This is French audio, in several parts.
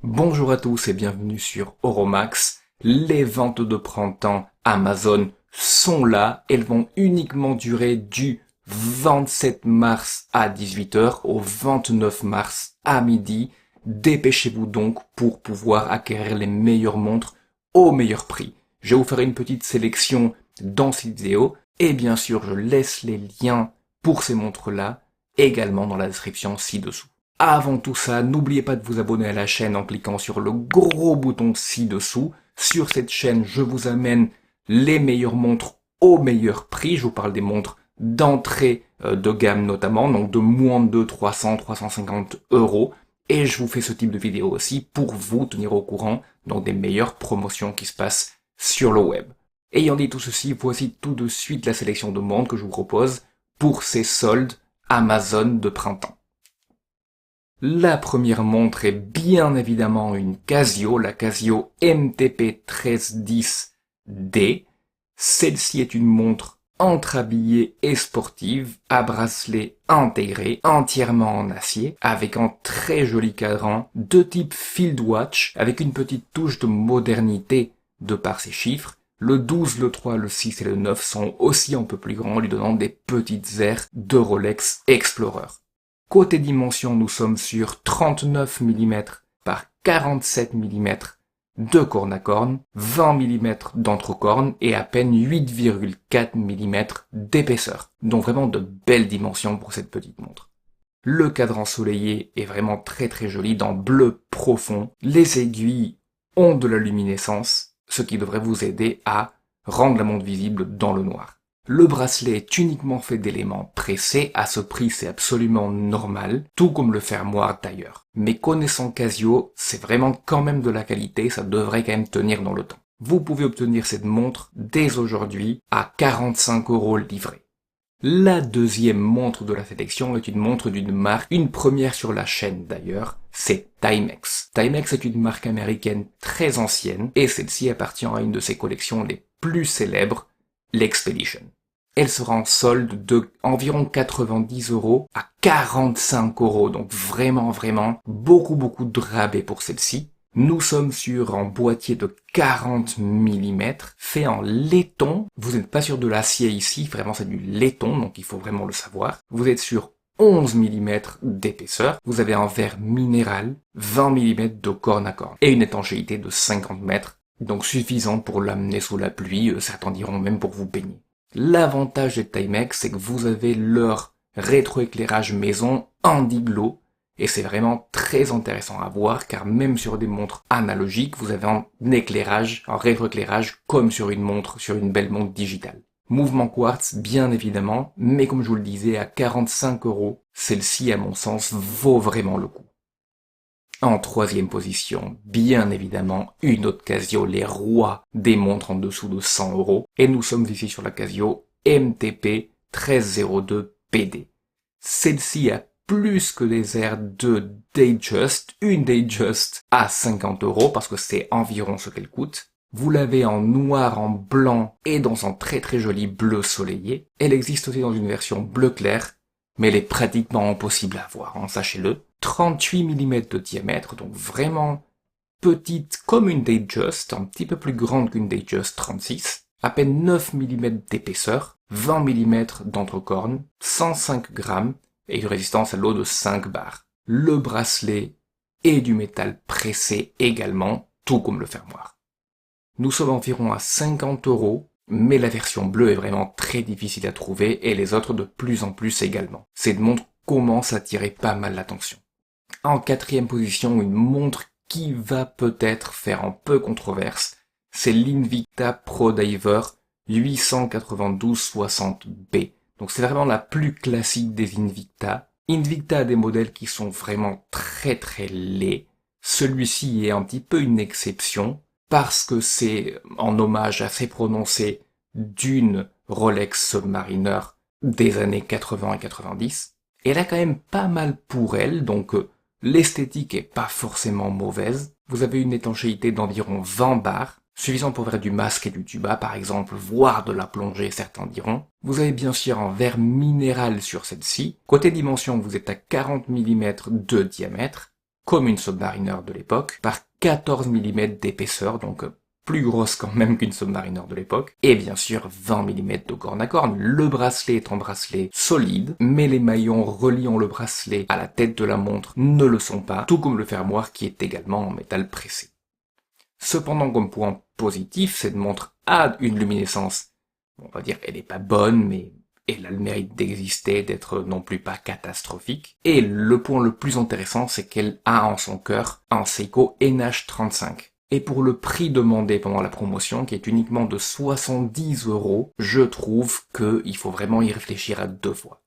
Bonjour à tous et bienvenue sur Euromax. Les ventes de printemps Amazon sont là. Elles vont uniquement durer du 27 mars à 18 h au 29 mars à midi. Dépêchez-vous donc pour pouvoir acquérir les meilleures montres au meilleur prix. Je vais vous faire une petite sélection dans cette vidéo et bien sûr je laisse les liens pour ces montres-là également dans la description ci-dessous. Avant tout ça, n'oubliez pas de vous abonner à la chaîne en cliquant sur le gros bouton ci-dessous. Sur cette chaîne, je vous amène les meilleures montres au meilleur prix. Je vous parle des montres d'entrée de gamme notamment, donc de moins de 300-350 €. Et je vous fais ce type de vidéo aussi pour vous tenir au courant donc des meilleures promotions qui se passent sur le web. Ayant dit tout ceci, voici tout de suite la sélection de montres que je vous propose pour ces soldes Amazon de printemps. La première montre est bien évidemment une Casio, la Casio MTP 1310D. Celle-ci est une montre entre-habillée et sportive, à bracelet intégré, entièrement en acier, avec un très joli cadran de type Field Watch, avec une petite touche de modernité de par ses chiffres. Le 12, le 3, le 6 et le 9 sont aussi un peu plus grands, lui donnant des petites airs de Rolex Explorer. Côté dimension, nous sommes sur 39 mm par 47 mm de corne à corne, 20 mm d'entrecorne et à peine 8,4 mm d'épaisseur. Donc vraiment de belles dimensions pour cette petite montre. Le cadran ensoleillé est vraiment très joli dans bleu profond. Les aiguilles ont de la luminescence, ce qui devrait vous aider à rendre la montre visible dans le noir. Le bracelet est uniquement fait d'éléments pressés, à ce prix c'est absolument normal, tout comme le fermoir d'ailleurs. Mais connaissant Casio, c'est vraiment quand même de la qualité, ça devrait quand même tenir dans le temps. Vous pouvez obtenir cette montre dès aujourd'hui à 45 € livré. La deuxième montre de la sélection est une montre d'une marque, une première sur la chaîne d'ailleurs, c'est Timex. Timex est une marque américaine très ancienne et celle-ci appartient à une de ses collections les plus célèbres, l'Expedition. Elle sera en solde de environ 90 € à 45 €, donc vraiment beaucoup de rabais pour celle-ci. Nous sommes sur un boîtier de 40 mm, fait en laiton. Vous n'êtes pas sur de l'acier ici, vraiment c'est du laiton, donc il faut vraiment le savoir. Vous êtes sur 11 mm d'épaisseur, vous avez un verre minéral, 20 mm de corne à corne, et une étanchéité de 50 mètres, donc suffisant pour l'amener sous la pluie, certains diront même pour vous baigner. L'avantage de Timex, c'est que vous avez leur rétroéclairage maison Indiglo, et c'est vraiment très intéressant à voir, car même sur des montres analogiques, vous avez un éclairage, un rétroéclairage, comme sur une montre, sur une belle montre digitale. Mouvement quartz, bien évidemment, mais comme je vous le disais, à 45 €, celle-ci, à mon sens, vaut vraiment le coup. En troisième position, bien évidemment, une autre Casio, les rois des montres en dessous de 100 €, et nous sommes ici sur la Casio MTP 1302 PD. Celle-ci a plus que les airs de Datejust, une Datejust à 50 € parce que c'est environ ce qu'elle coûte. Vous l'avez en noir, en blanc et dans un très joli bleu soleillé. Elle existe aussi dans une version bleu clair, mais elle est pratiquement impossible à avoir, hein, sachez-le. 38 mm de diamètre, donc vraiment petite comme une Datejust, un petit peu plus grande qu'une Datejust 36, à peine 9 mm d'épaisseur, 20 mm d'entrecorne, 105 grammes et une résistance à l'eau de 5 bars. Le bracelet est du métal pressé également, tout comme le fermoir. Nous sommes environ à 50 €, mais la version bleue est vraiment très difficile à trouver et les autres de plus en plus également. Cette montre commence à attirer pas mal l'attention. En quatrième position, une montre qui va peut-être faire un peu controverse, c'est l'Invicta ProDiver 892-60B. Donc c'est vraiment la plus classique des Invicta. Invicta a des modèles qui sont vraiment très laids. Celui-ci est un petit peu une exception parce que c'est en hommage assez prononcé d'une Rolex Submariner des années 80 et 90. Elle a quand même pas mal pour elle, donc l'esthétique est pas forcément mauvaise. Vous avez une étanchéité d'environ 20 bars, suffisant pour faire du masque et du tuba par exemple, voire de la plongée certains diront. Vous avez bien sûr un verre minéral sur celle-ci. Côté dimension, vous êtes à 40 mm de diamètre, comme une Submariner de l'époque, par 14 mm d'épaisseur, donc plus grosse quand même qu'une Submariner de l'époque, et bien sûr 20 mm de corne à corne. Le bracelet est un bracelet solide, mais les maillons reliant le bracelet à la tête de la montre ne le sont pas, tout comme le fermoir qui est également en métal pressé. Cependant, comme point positif, cette montre a une luminescence, on va dire, elle n'est pas bonne, mais elle a le mérite d'exister, d'être non plus pas catastrophique. Et le point le plus intéressant, c'est qu'elle a en son cœur un Seiko NH35. Et pour le prix demandé pendant la promotion, qui est uniquement de 70 €, je trouve qu'il faut vraiment y réfléchir à 2 fois.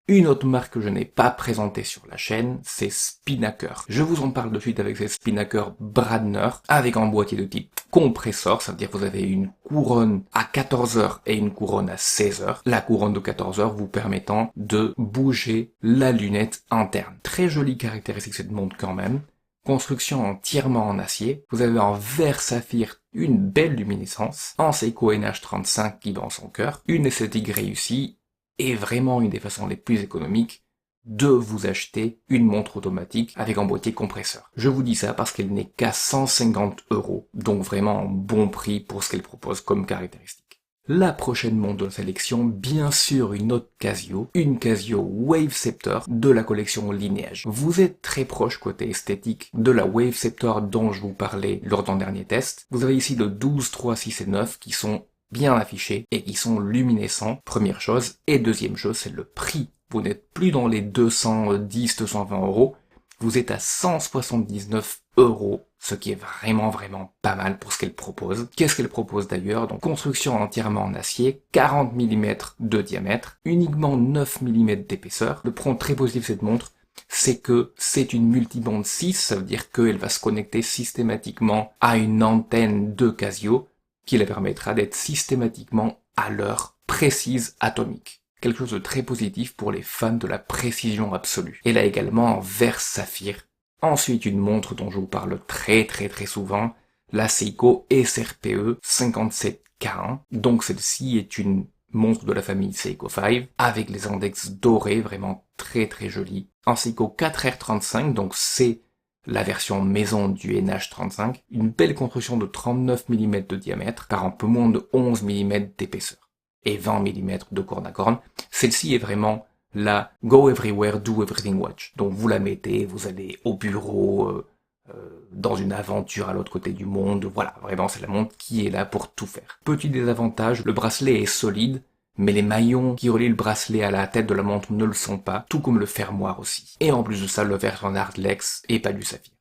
Une autre marque que je n'ai pas présentée sur la chaîne, c'est Spinnaker. Je vous en parle de suite avec ces Spinnaker Bradner, avec un boîtier de type compresseur, ça veut dire que vous avez une couronne à 14 heures et une couronne à 16 heures. La couronne de 14 heures vous permettant de bouger la lunette interne. Très jolie caractéristique cette montre quand même. Construction entièrement en acier. Vous avez en verre saphir une belle luminescence, un Seiko NH35 qui bat en son cœur, une esthétique réussie, et vraiment une des façons les plus économiques de vous acheter une montre automatique avec un boîtier compresseur. Je vous dis ça parce qu'elle n'est qu'à 150 €, donc vraiment un bon prix pour ce qu'elle propose comme caractéristique. La prochaine montre de la sélection, bien sûr une autre Casio, une Casio Wave Scepter de la collection Lineage. Vous êtes très proche côté esthétique de la Wave Scepter dont je vous parlais lors d'un dernier test. Vous avez ici le 12, 3, 6 et 9 qui sont bien affichés et qui sont luminescents, première chose. Et deuxième chose, c'est le prix. Vous n'êtes plus dans les 210, 220 €, vous êtes à 179 €, ce qui est vraiment pas mal pour ce qu'elle propose. Qu'est-ce qu'elle propose d'ailleurs? Donc construction entièrement en acier, 40 mm de diamètre, uniquement 9 mm d'épaisseur. Le point très positif de cette montre, c'est que c'est une multibande 6, ça veut dire qu'elle va se connecter systématiquement à une antenne de Casio, qui la permettra d'être systématiquement à l'heure précise atomique. Quelque chose de très positif pour les fans de la précision absolue. Elle a également un verre saphir. Ensuite, une montre dont je vous parle très souvent, la Seiko SRPE 57K1. Donc celle-ci est une montre de la famille Seiko 5, avec les index dorés, vraiment très jolis. Un Seiko 4R35, donc c'est la version maison du NH35, une belle construction de 39 mm de diamètre par un peu moins de 11 mm d'épaisseur et 20 mm de corne à corne. Celle-ci est vraiment la Go Everywhere, Do Everything Watch. Donc vous la mettez, vous allez au bureau, dans une aventure à l'autre côté du monde, voilà, vraiment c'est la montre qui est là pour tout faire. Petit désavantage, le bracelet est solide, mais les maillons qui relient le bracelet à la tête de la montre ne le sont pas, tout comme le fermoir aussi. Et en plus de ça, le verre en hardlex et pas du saphir.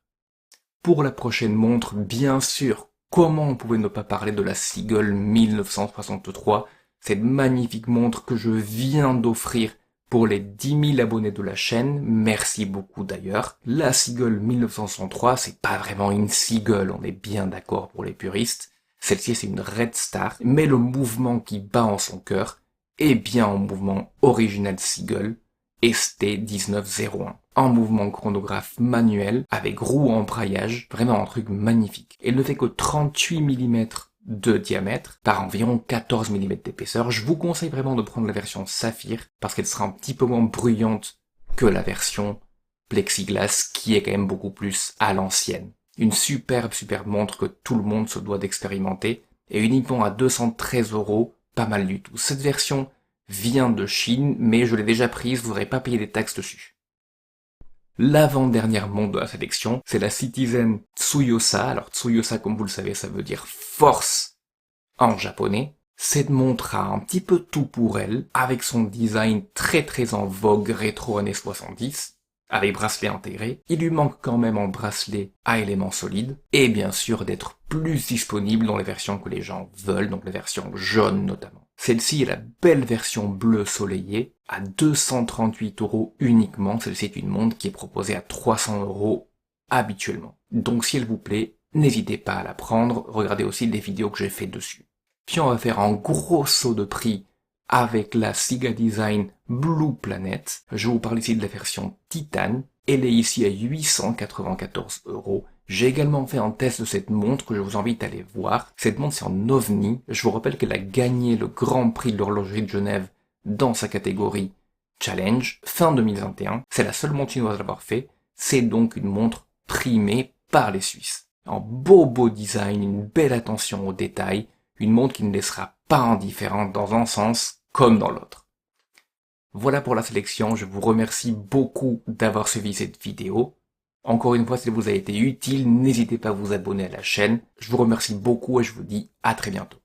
Pour la prochaine montre, bien sûr, comment on pouvait ne pas parler de la Seagull 1963, cette magnifique montre que je viens d'offrir pour les 10 000 abonnés de la chaîne, merci beaucoup d'ailleurs. La Seagull 1963, c'est pas vraiment une Seagull, on est bien d'accord pour les puristes. Celle-ci, c'est une Red Star, mais le mouvement qui bat en son cœur est bien en mouvement original Seagull, ST1901. En mouvement chronographe manuel, avec roue en braillage, vraiment un truc magnifique. Elle ne fait que 38 mm de diamètre par environ 14 mm d'épaisseur. Je vous conseille vraiment de prendre la version saphir, parce qu'elle sera un petit peu moins bruyante que la version plexiglas, qui est quand même beaucoup plus à l'ancienne. Une superbe montre que tout le monde se doit d'expérimenter, et uniquement à 213 €, pas mal du tout. Cette version vient de Chine, mais je l'ai déjà prise, vous n'aurez pas payé des taxes dessus. L'avant-dernière montre de la sélection, c'est la Citizen Tsuyosa. Alors Tsuyosa, comme vous le savez, ça veut dire force en japonais. Cette montre a un petit peu tout pour elle, avec son design très en vogue rétro années 70, avec bracelet intégré. Il lui manque quand même un bracelet à éléments solides, et bien sûr d'être plus disponible dans les versions que les gens veulent, donc les versions jaunes notamment. Celle-ci est la belle version bleue soleillée, à 238 € uniquement. Celle-ci est une montre qui est proposée à 300 € habituellement. Donc si elle vous plaît, n'hésitez pas à la prendre, regardez aussi les vidéos que j'ai fait dessus. Puis on va faire un gros saut de prix avec la Siga Design Blue Planet. Je vous parle ici de la version Titane. Elle est ici à 894 €. J'ai également fait un test de cette montre que je vous invite à aller voir. Cette montre c'est en ovni. Je vous rappelle qu'elle a gagné le Grand Prix de l'horlogerie de Genève dans sa catégorie Challenge fin 2021. C'est la seule montre chinoise à l'avoir fait. C'est donc une montre primée par les Suisses. Un beau design, une belle attention aux détails, une montre qui ne laissera pas indifférente dans un sens comme dans l'autre. Voilà pour la sélection, je vous remercie beaucoup d'avoir suivi cette vidéo. Encore une fois, si elle vous a été utile, n'hésitez pas à vous abonner à la chaîne. Je vous remercie beaucoup et je vous dis à très bientôt.